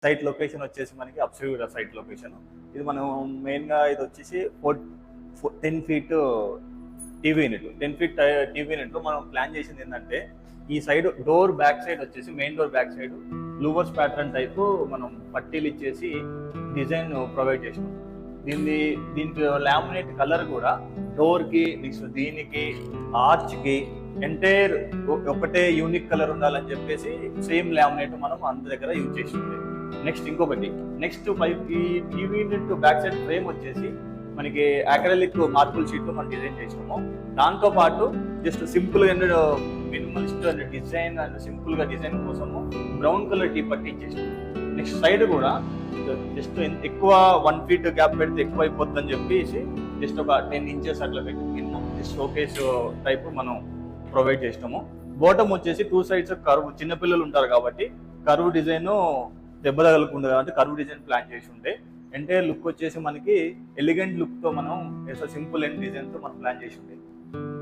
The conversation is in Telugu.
సైట్ లొకేషన్ వచ్చేసి మనకి అప్సర్వ్డ్ సైట్ లొకేషన్. ఇది మనం మెయిన్గా ఇది వచ్చేసి 10 feet TV unit. 10 feet TV unit మనం ప్లాన్ చేసింది ఏంటంటే ఈ సైడ్ డోర్ బ్యాక్ సైడ్ వచ్చేసి main door back side louvres pattern type మనం పట్టీలు ఇచ్చేసి డిజైన్ ప్రొవైడ్ చేసినాం. దీనికి లామినేట్ కలర్ కూడా డోర్కి నెక్స్ట్ దీనికి ఆర్చ్కి ఎంటైర్ ఒకటే యూనిక్ కలర్ ఉండాలని చెప్పేసి సేమ్ లామినేట్ మనం అందరి దగ్గర యూజ్ చేసింది. నెక్స్ట్ ఇంకొకటి ఈ TV unit back side frame వచ్చేసి మనకి అక్రిలిక్ మార్బుల్ షీట్ మనం డిజైన్ చేసినాము. దాంతో పాటు జస్ట్ సింపుల్ గా minimalist and design and simple గా డిజైన్ కోసము బ్రౌన్ కలర్ టీ పట్టి ఇచ్చేసినాము. నెక్స్ట్ సైడ్ కూడా జస్ట్ ఎక్కువ 1 ఫీట్ గ్యాప్ పెడితే ఎక్కువ అయిపోద్ది అని చెప్పేసి జస్ట్ ఒక 10 ఇంచెస్ అట్లా పెట్టి మినిమం షోకేస్ టైప్ మనం ప్రొవైడ్ చేసినాము. బాటమ్ వచ్చేసి 2 సైడ్స్ కర్వ్, చిన్నపిల్లలు ఉంటారు కాబట్టి కర్వ్ డిజైన్ దెబ్బ తగలకుండా కాబట్టి కర్వ్ డిజైన్ ప్లాన్ చేసి ఉంటే ఎంటైర్ లుక్ వచ్చేసి మనకి ఎలిగెంట్ లుక్ తో మనం సింపుల్ అండ్ డిజైన్ తో మనం ప్లాన్ చేసి ఉండే.